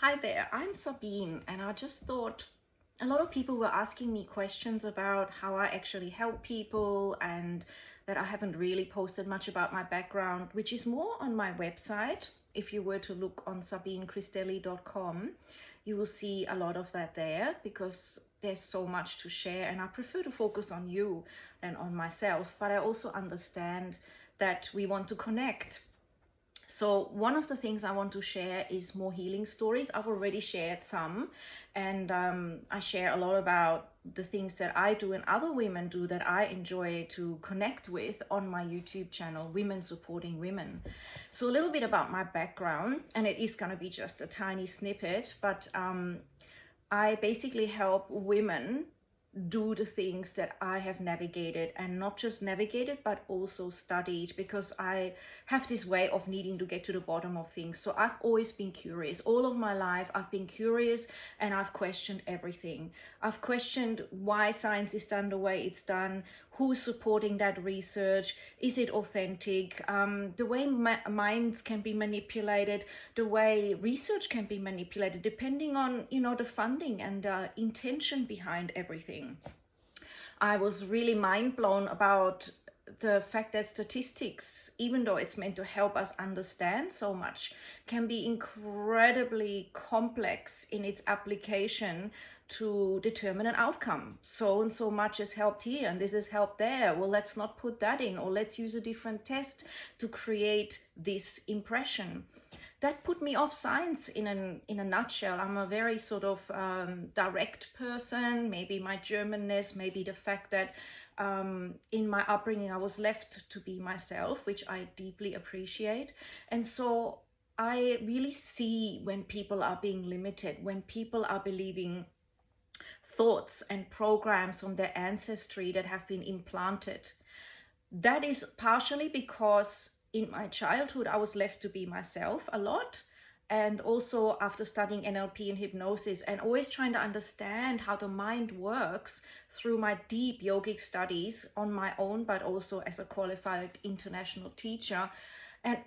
Hi there, I'm Sabine, and I just thought a lot of people were asking me questions about how I actually help people, and that I haven't really posted much about my background, which is more on my website. If you were to look on sabinechristelli.com, you will see a lot of that there because there's so much to share, and I prefer to focus on you than on myself. But I also understand that we want to connect. So one of the things I want to share is more healing stories. I've already shared some, and I share a lot about the things that I do and other women do that I enjoy to connect with on my YouTube channel, Women Supporting Women. So a little bit about my background, and it is going to be just a tiny snippet, but I basically help women do the things that I have navigated, and not just navigated but also studied, because I have this way of needing to get to the bottom of things. So I've always been curious. All of my life I've been curious, and I've questioned everything. I've questioned why science is done the way it's done, who's supporting that research, is it authentic, the way minds can be manipulated, the way research can be manipulated, depending on, the funding and intention behind everything. I was really mind blown about the fact that statistics, even though it's meant to help us understand so much, can be incredibly complex in its application to determine an outcome. So and so much is helped here and this is helped there. Well, let's not put that in, or let's use a different test to create this impression. That put me off science in a nutshell. I'm a very sort of direct person. Maybe my Germanness, maybe the fact that in my upbringing I was left to be myself, which I deeply appreciate. And so I really see when people are being limited, when people are believing thoughts and programs from their ancestry that have been implanted. That is partially because in my childhood I was left to be myself a lot, and also after studying NLP and hypnosis and always trying to understand how the mind works through my deep yogic studies on my own, but also as a qualified international teacher,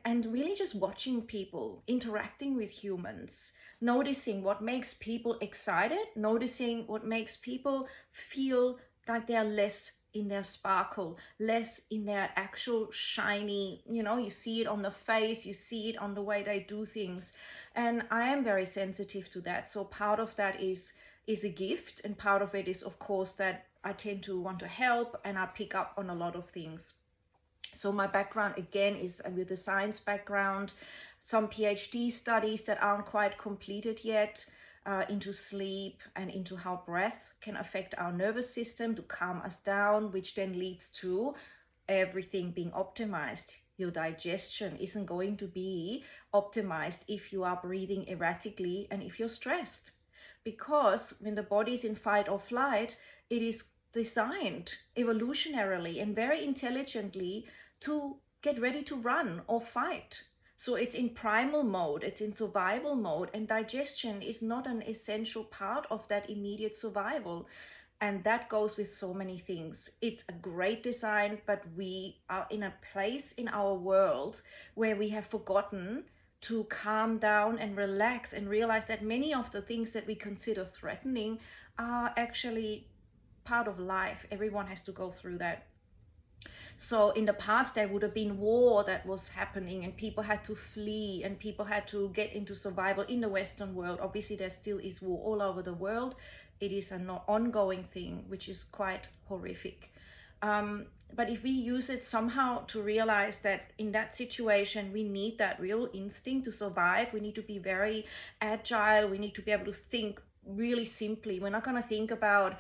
and really just watching people, interacting with humans, noticing what makes people excited, noticing what makes people feel like they're less in their sparkle, less in their actual shiny, you see it on the face, you see it on the way they do things. And I am very sensitive to that. So part of that is a gift, and part of it is, of course, that I tend to want to help and I pick up on a lot of things. So my background again is with a science background, some PhD studies that aren't quite completed yet, into sleep and into how breath can affect our nervous system to calm us down, which then leads to everything being optimized. Your digestion isn't going to be optimized if you are breathing erratically and if you're stressed. Because when the body is in fight or flight, it is designed evolutionarily and very intelligently to get ready to run or fight. So it's in primal mode, it's in survival mode, and digestion is not an essential part of that immediate survival. And that goes with so many things. It's a great design, but we are in a place in our world where we have forgotten to calm down and relax and realize that many of the things that we consider threatening are actually part of life. Everyone has to go through that. So in the past, there would have been war that was happening and people had to flee and people had to get into survival in the Western world. Obviously, there still is war all over the world. It is an ongoing thing, which is quite horrific. But if we use it somehow to realize that in that situation, we need that real instinct to survive. We need to be very agile. We need to be able to think really simply. We're not going to think about,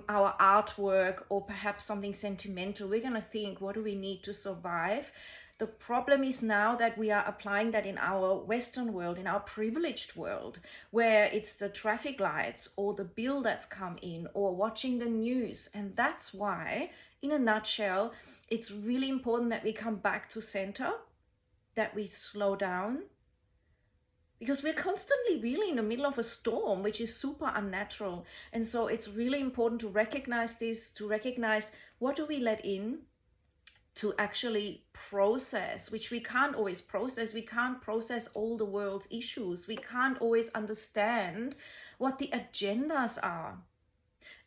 our artwork or perhaps something sentimental. We're going to think, what do we need to survive? The problem is now that we are applying that in our Western world, in our privileged world, where it's the traffic lights or the bill that's come in or watching the news. And that's why, in a nutshell, it's really important that we come back to center, that we slow down, because we're constantly really in the middle of a storm, which is super unnatural. And so it's really important to recognize this, to recognize what do we let in, to actually process, which we can't always process. We can't process all the world's issues. We can't always understand what the agendas are.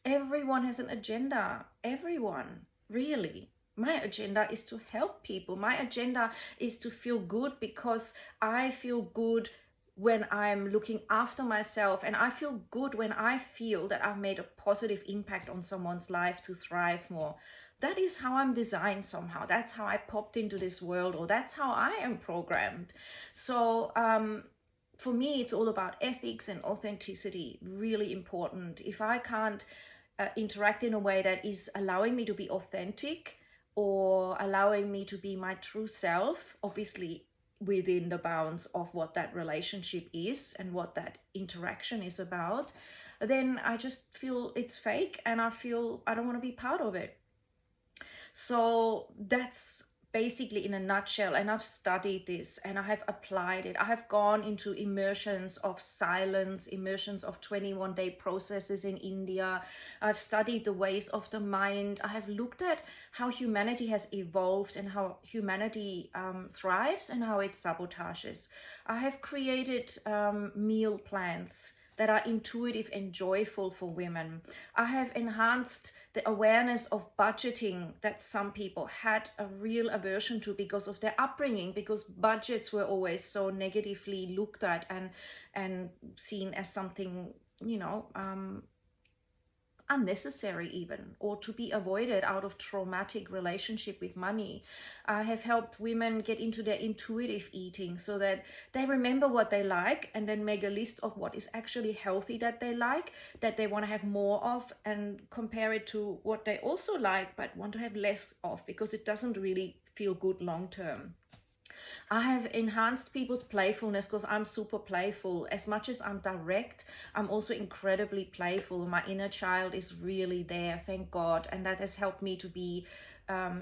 Everyone has an agenda. Everyone, really. My agenda is to help people. My agenda is to feel good, because I feel good when I'm looking after myself, and I feel good when I feel that I've made a positive impact on someone's life to thrive more. That is how I'm designed somehow. That's how I popped into this world, or that's how I am programmed. So for me, it's all about ethics and authenticity, really important. If I can't interact in a way that is allowing me to be authentic, or allowing me to be my true self, obviously within the bounds of what that relationship is and what that interaction is about, then I just feel it's fake, and I feel I don't want to be part of it. So that's basically in a nutshell, and I've studied this and I have applied it. I have gone into immersions of silence, immersions of 21-day processes in India. I've studied the ways of the mind. I have looked at how humanity has evolved and how humanity thrives and how it sabotages. I have created meal plans that are intuitive and joyful for women. I have enhanced the awareness of budgeting that some people had a real aversion to because of their upbringing, because budgets were always so negatively looked at and seen as something, unnecessary even, or to be avoided out of traumatic relationship with money. I have helped women get into their intuitive eating so that they remember what they like and then make a list of what is actually healthy that they like, that they want to have more of, and compare it to what they also like but want to have less of, because it doesn't really feel good long term. I have enhanced people's playfulness because I'm super playful. As much as I'm direct, I'm also incredibly playful. My inner child is really there, thank God. And that has helped me to be,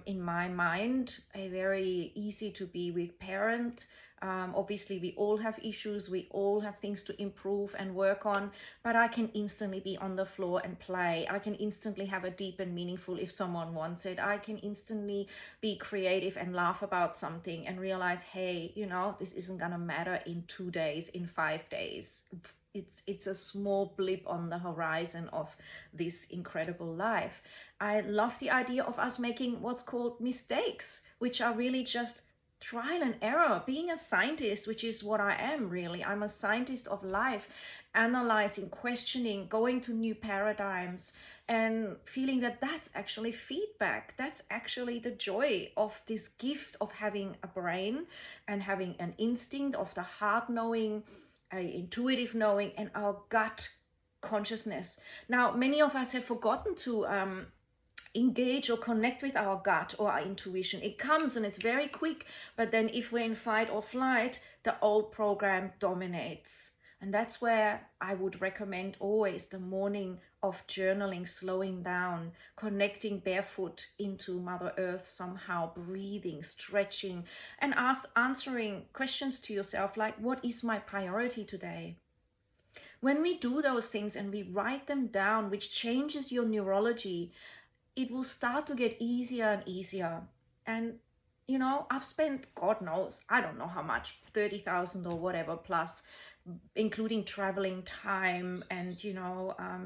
in my mind, a very easy to be with parent. Obviously, we all have issues. We all have things to improve and work on. But I can instantly be on the floor and play. I can instantly have a deep and meaningful if someone wants it. I can instantly be creative and laugh about something and realize, hey, this isn't going to matter in 2 days, in 5 days. It's a small blip on the horizon of this incredible life. I love the idea of us making what's called mistakes, which are really just trial and error. Being a scientist, which is what I am really. I'm a scientist of life, analyzing, questioning, going to new paradigms, and feeling that that's actually feedback. That's actually the joy of this gift of having a brain and having an instinct of the heart knowing, intuitive knowing, and our gut consciousness. Now, many of us have forgotten to engage or connect with our gut or our intuition. It comes and it's very quick, but then if we're in fight or flight, the old program dominates. And that's where I would recommend always the morning of journaling, slowing down, connecting barefoot into Mother Earth somehow, breathing, stretching, and answering questions to yourself like, what is my priority today? When we do those things and we write them down, which changes your neurology, it will start to get easier and easier. And I've spent, God knows, I don't know how much, 30,000 or whatever plus, including traveling time and,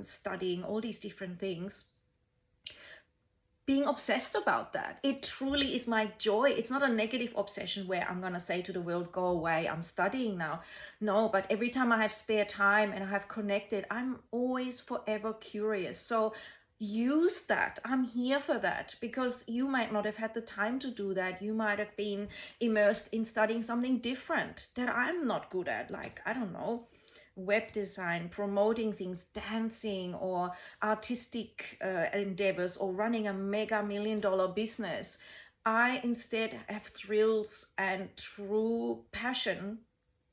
studying all these different things, being obsessed about that. It truly is my joy. It's not a negative obsession where I'm going to say to the world, go away, I'm studying now. No, but every time I have spare time and I have connected, I'm always forever curious. So use that. I'm here for that, because you might not have had the time to do that. You might have been immersed in studying something different that I'm not good at, like, I don't know, web design, promoting things, dancing, or artistic endeavors, or running a mega $1 million business. I instead have thrills and true passion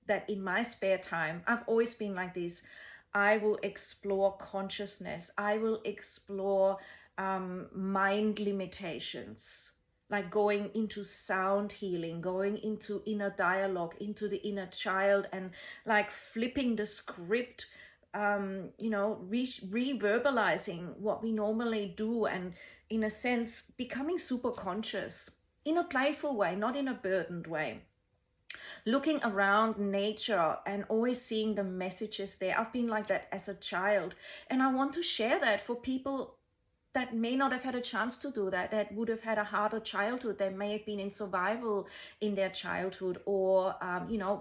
that in my spare time, I've always been like this, I will explore consciousness. I will explore mind limitations, like going into sound healing, going into inner dialogue, into the inner child, and like flipping the script, reverbalizing what we normally do, and in a sense, becoming super conscious. in a playful way, not in a burdened way. Looking around nature and always seeing the messages there. I've been like that as a child, and I want to share that for people that may not have had a chance to do that, that would have had a harder childhood, that may have been in survival in their childhood, or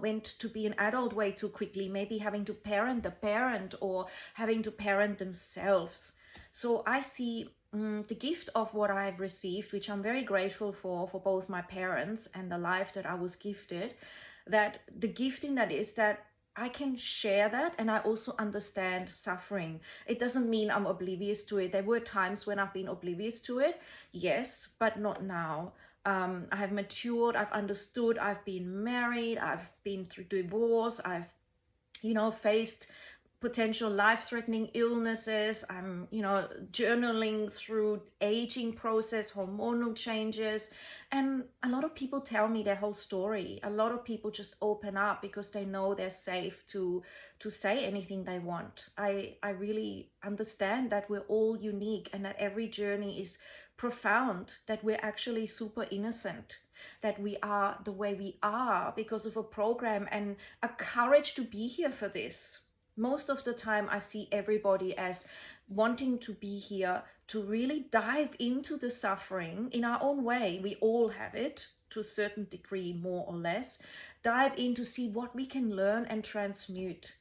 went to be an adult way too quickly, maybe having to parent the parent or having to parent themselves. So I see the gift of what I've received, which I'm very grateful for both my parents and the life that I was gifted, that the gift in that is that I can share that, and I also understand suffering. It doesn't mean I'm oblivious to it. There were times when I've been oblivious to it, yes, but not now. I have matured, I've understood, I've been married, I've been through divorce, I've, faced potential life-threatening illnesses. I'm, journaling through aging process, hormonal changes. And a lot of people tell me their whole story. A lot of people just open up because they know they're safe to say anything they want. I really understand that we're all unique and that every journey is profound, that we're actually super innocent, that we are the way we are because of a program and a courage to be here for this. Most of the time I see everybody as wanting to be here to really dive into the suffering in our own way. We all have it to a certain degree, more or less. Dive in to see what we can learn and transmute.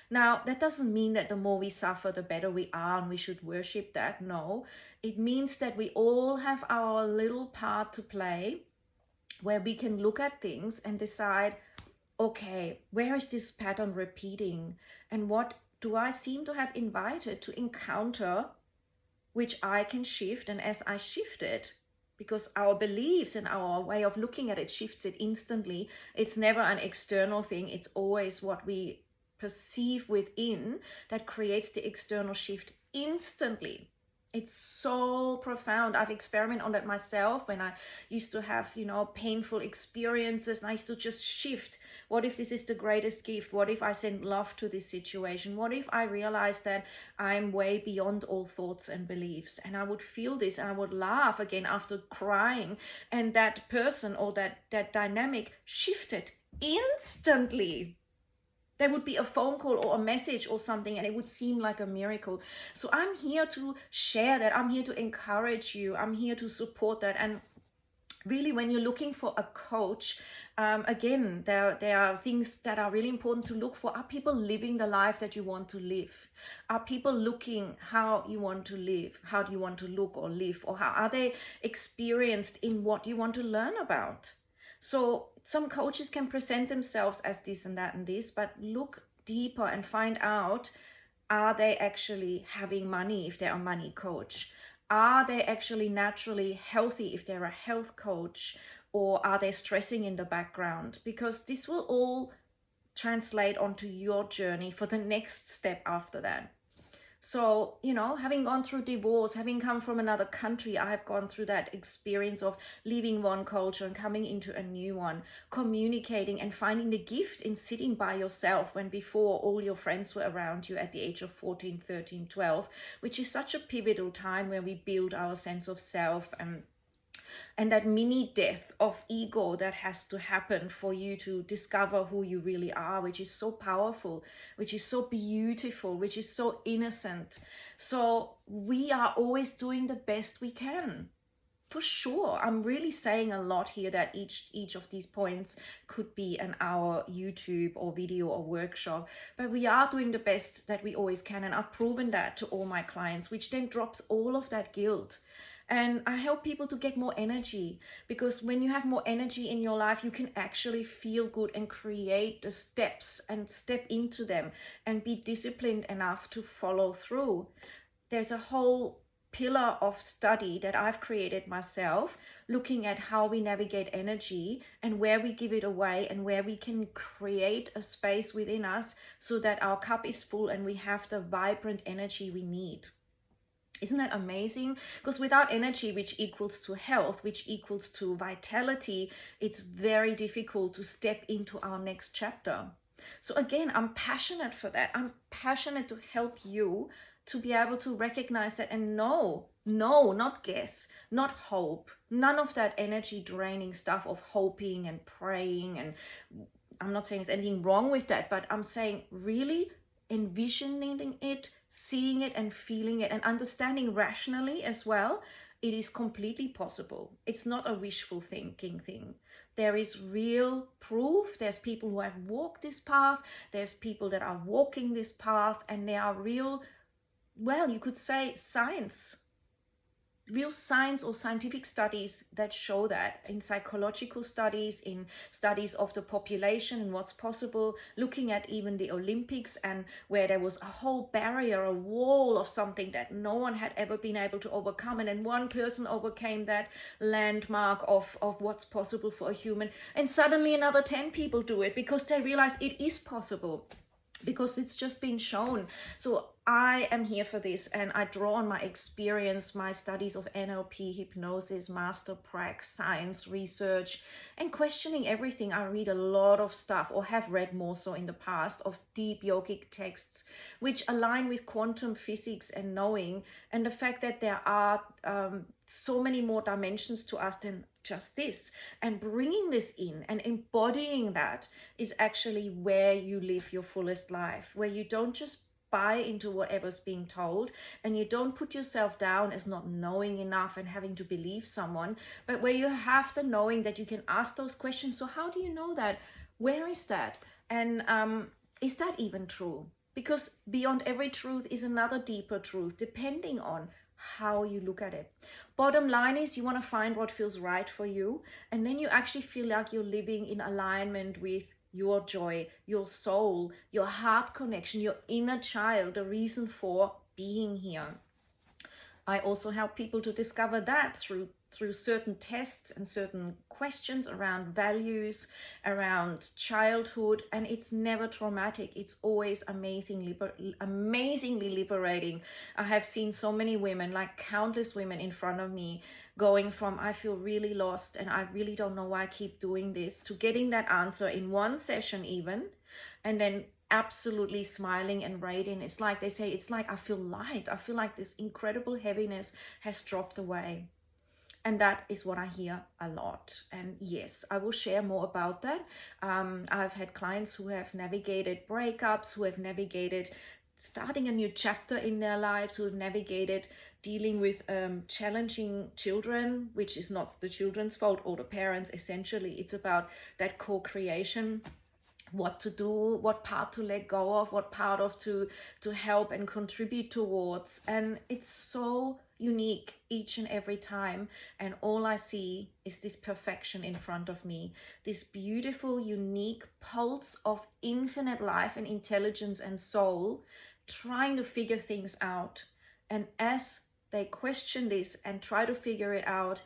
Now, that doesn't mean that the more we suffer, the better we are and we should worship that. No, it means that we all have our little part to play where we can look at things and decide, okay, where is this pattern repeating? And what do I seem to have invited to encounter, which I can shift? And as I shift it, because our beliefs and our way of looking at it shifts it instantly. It's never an external thing. It's always what we perceive within that creates the external shift instantly. It's so profound. I've experimented on that myself when I used to have, painful experiences, and I used to just shift. What if this is the greatest gift? What if I send love to this situation? What if I realize that I'm way beyond all thoughts and beliefs? And I would feel this and I would laugh again after crying. And that person or that dynamic shifted instantly. There would be a phone call or a message or something, and it would seem like a miracle. So I'm here to share that. I'm here to encourage you. I'm here to support that. And really, when you're looking for a coach, again, there are things that are really important to look for. Are people living the life that you want to live? Are people looking how you want to live? How do you want to look or live? Or how are they experienced in what you want to learn about? So some coaches can present themselves as this and that and this, but look deeper and find out, are they actually having money if they're a money coach? Are they actually naturally healthy if they're a health coach? Or are they stressing in the background? Because this will all translate onto your journey for the next step after that. So, having gone through divorce, having come from another country, I have gone through that experience of leaving one culture and coming into a new one, communicating and finding the gift in sitting by yourself when before all your friends were around you at the age of 14, 13, 12, which is such a pivotal time where we build our sense of self and that mini death of ego that has to happen for you to discover who you really are, which is so powerful, which is so beautiful, which is so innocent. So we are always doing the best we can. For sure. I'm really saying a lot here that each of these points could be an hour YouTube or video or workshop, but we are doing the best that we always can. And I've proven that to all my clients, which then drops all of that guilt. And I help people to get more energy, because when you have more energy in your life, you can actually feel good and create the steps and step into them and be disciplined enough to follow through. There's a whole pillar of study that I've created myself, looking at how we navigate energy and where we give it away and where we can create a space within us so that our cup is full and we have the vibrant energy we need. Isn't that amazing? Because without energy, which equals to health, which equals to vitality, it's very difficult to step into our next chapter. So again, I'm passionate for that. I'm passionate to help you to be able to recognize that and know, no, not guess, not hope, none of that energy draining stuff of hoping and praying. And I'm not saying there's anything wrong with that, but I'm saying really envisioning it, seeing it and feeling it and understanding rationally as well. It is completely possible. It's not a wishful thinking thing. There is real proof. There's people who have walked this path. There's people that are walking this path, and there are real, well, you could say real science or scientific studies that show that, in psychological studies, in studies of the population and what's possible, looking at even the Olympics, and where there was a whole barrier, a wall of something that no one had ever been able to overcome, and then one person overcame that landmark of what's possible for a human, and suddenly another 10 people do it because they realize it is possible, because it's just been shown. So I am here for this, and I draw on my experience, my studies of NLP, hypnosis, master prac, science, research, and questioning everything. I read a lot of stuff, or have read more so in the past, of deep yogic texts which align with quantum physics and knowing, and the fact that there are so many more dimensions to us than just this. And bringing this in and embodying that is actually where you live your fullest life, where you don't just buy into whatever's being told, and you don't put yourself down as not knowing enough and having to believe someone, but where you have the knowing that you can ask those questions. So how do you know that? Where is that? And is that even true? Because beyond every truth is another deeper truth, depending on how you look at it. Bottom line is, you want to find what feels right for you, and then you actually feel like you're living in alignment with your joy, your soul, your heart connection, your inner child, the reason for being here. I also help people to discover that through certain tests and certain questions around values, around childhood, and it's never traumatic. It's always amazingly liberating. I have seen so many women, like countless women in front of me, going from I feel really lost and I really don't know why I keep doing this, to getting that answer in one session even, and then absolutely smiling and radiant. It's like they say, it's like I feel light. I feel like this incredible heaviness has dropped away. And that is what I hear a lot. And yes, I will share more about that. I've had clients who have navigated breakups, who have navigated starting a new chapter in their lives, who have navigated dealing with challenging children, which is not the children's fault or the parents. Essentially, it's about that co-creation, what to do, what part to let go of, what part of to help and contribute towards. And it's so unique each and every time, and all I see is this perfection in front of me, this beautiful, unique pulse of infinite life and intelligence and soul, trying to figure things out. And as they question this and try to figure it out,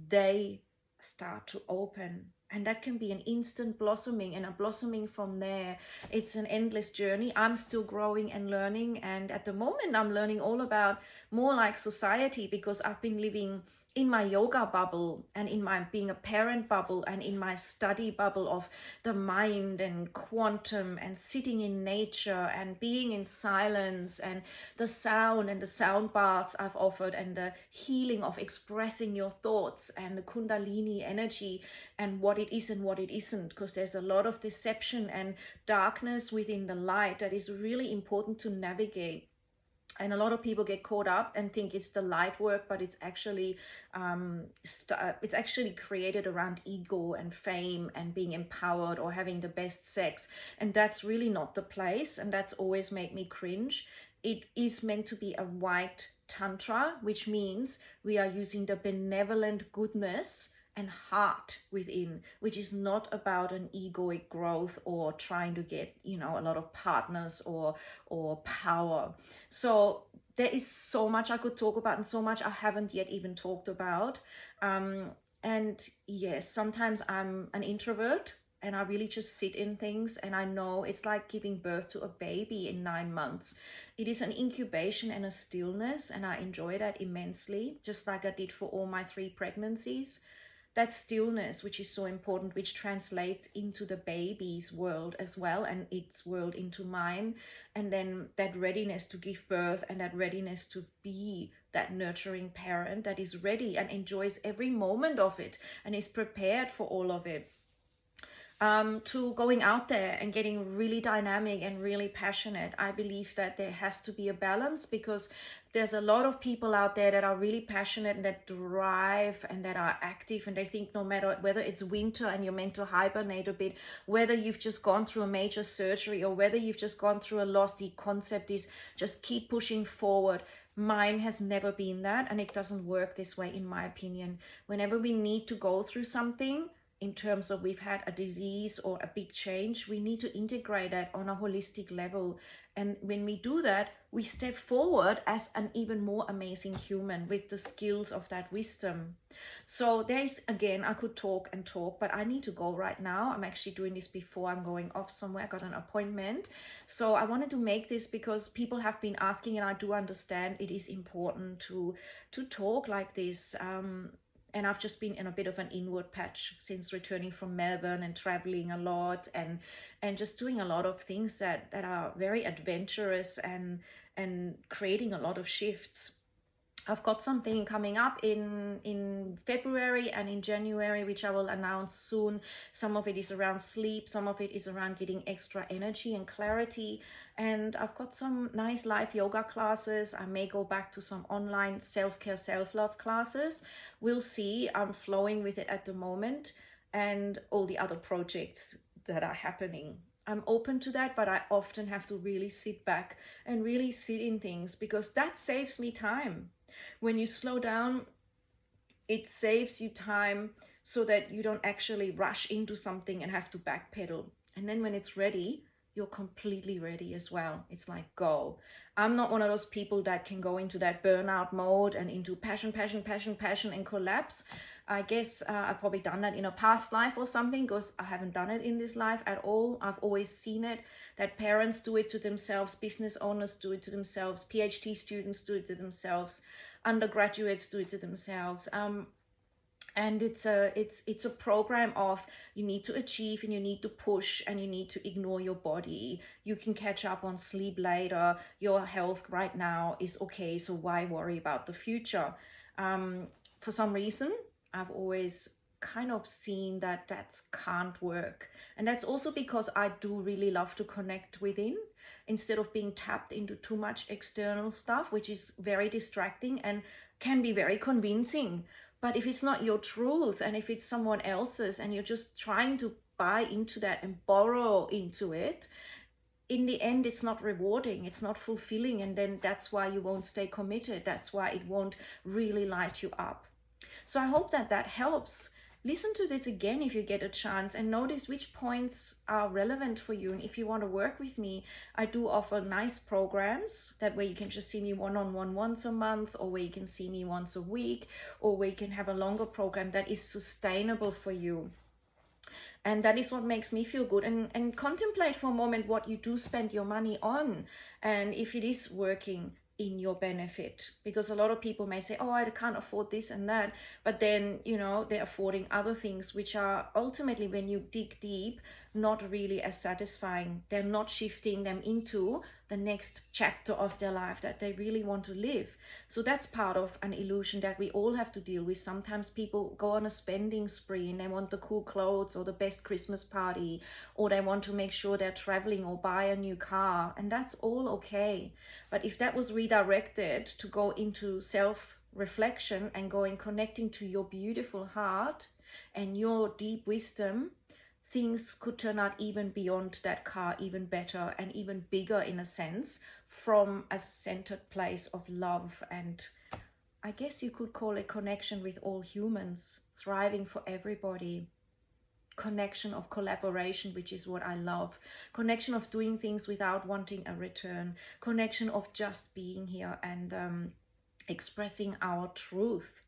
they start to open. And that can be an instant blossoming, and a blossoming from there. It's an endless journey. I'm still growing and learning. And at the moment, I'm learning all about more like society, because I've been living in my yoga bubble and in my being a parent bubble and in my study bubble of the mind and quantum and sitting in nature and being in silence and the sound and the sound baths I've offered and the healing of expressing your thoughts and the Kundalini energy and what it is and what it isn't, because there's a lot of deception and darkness within the light that is really important to navigate. And a lot of people get caught up and think it's the light work, but it's actually created around ego and fame and being empowered or having the best sex. And that's really not the place. And that's always made me cringe. It is meant to be a white tantra, which means we are using the benevolent goodness and heart within, which is not about an egoic growth or trying to get, a lot of partners or power. So there is so much I could talk about and so much I haven't yet even talked about. And yes, sometimes I'm an introvert and I really just sit in things, and I know it's like giving birth to a baby in 9 months. It is an incubation and a stillness, and I enjoy that immensely, just like I did for all my 3 pregnancies. that stillness, which is so important, which translates into the baby's world as well, and its world into mine. And then that readiness to give birth, and that readiness to be that nurturing parent that is ready and enjoys every moment of it and is prepared for all of it. To going out there and getting really dynamic and really passionate. I believe that there has to be a balance, because there's a lot of people out there that are really passionate and that drive and that are active, and they think no matter whether it's winter and you're meant to hibernate a bit, whether you've just gone through a major surgery or whether you've just gone through a loss, the concept is just keep pushing forward. Mine has never been that, and it doesn't work this way in my opinion. Whenever we need to go through something, in terms of we've had a disease or a big change, we need to integrate that on a holistic level. And when we do that, we step forward as an even more amazing human with the skills of that wisdom. So there's, again, I could talk and talk, but I need to go right now. I'm actually doing this before I'm going off somewhere. I got an appointment. So I wanted to make this because people have been asking, and I do understand it is important to talk like this. And I've just been in a bit of an inward patch since returning from Melbourne and traveling a lot and just doing a lot of things that are very adventurous and creating a lot of shifts. I've got something coming up in February and in January, which I will announce soon. Some of it is around sleep. Some of it is around getting extra energy and clarity. And I've got some nice live yoga classes. I may go back to some online self-care, self-love classes. We'll see. I'm flowing with it at the moment, and all the other projects that are happening. I'm open to that, but I often have to really sit back and really sit in things, because that saves me time. When you slow down, it saves you time so that you don't actually rush into something and have to backpedal. And then when it's ready, you're completely ready as well. It's like, go. I'm not one of those people that can go into that burnout mode and into passion and collapse. I guess I've probably done that in a past life or something, because I haven't done it in this life at all. I've always seen it, that parents do it to themselves, business owners do it to themselves, PhD students do it to themselves, undergraduates do it to themselves. And it's a program of you need to achieve and you need to push and you need to ignore your body. You can catch up on sleep later. Your health right now is okay, so why worry about the future? For some reason, I've always kind of seen that can't work. And that's also because I do really love to connect within, instead of being tapped into too much external stuff, which is very distracting and can be very convincing. But if it's not your truth, and if it's someone else's, and you're just trying to buy into that and borrow into it, in the end, it's not rewarding, it's not fulfilling. And then that's why you won't stay committed. That's why it won't really light you up. So I hope that helps. Listen to this again if you get a chance, and notice which points are relevant for you. And if you want to work with me, I do offer nice programs that where you can just see me one-on-one once a month, or where you can see me once a week, or where you can have a longer program that is sustainable for you. And that is what makes me feel good. And contemplate for a moment what you do spend your money on, and if it is working in your benefit. Because a lot of people may say, oh, I can't afford this and that, but then, you know, they're affording other things which are ultimately, when you dig deep, not really as satisfying. They're not shifting them into the next chapter of their life that they really want to live. So that's part of an illusion that we all have to deal with. Sometimes people go on a spending spree and they want the cool clothes or the best Christmas party, or they want to make sure they're traveling or buy a new car, and that's all okay. But if that was redirected to go into self-reflection and connecting to your beautiful heart and your deep wisdom, things could turn out even beyond that car, even better and even bigger in a sense, from a centered place of love. And I guess you could call it connection with all humans, thriving for everybody. Connection of collaboration, which is what I love. Connection of doing things without wanting a return. Connection of just being here and expressing our truth.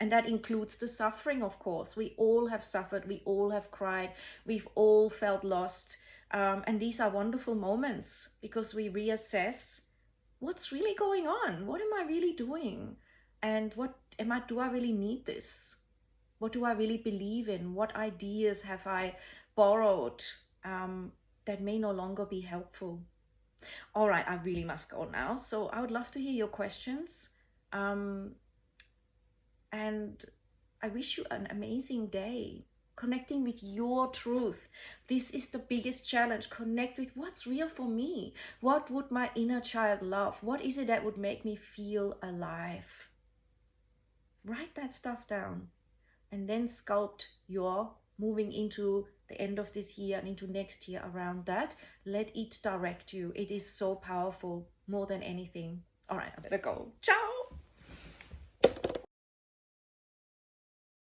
And that includes the suffering, of course. We all have suffered. We all have cried. We've all felt lost. And these are wonderful moments, because we reassess what's really going on. What am I really doing? And do I really need this? What do I really believe in? What ideas have I borrowed that may no longer be helpful? All right, I really must go now. So I would love to hear your questions. And I wish you an amazing day. Connecting with your truth. This is the biggest challenge. Connect with what's real for me. What would my inner child love? What is it that would make me feel alive? Write that stuff down and then sculpt your moving into the end of this year and into next year around that. Let it direct you. It is so powerful, more than anything. All right, I better go. Ciao.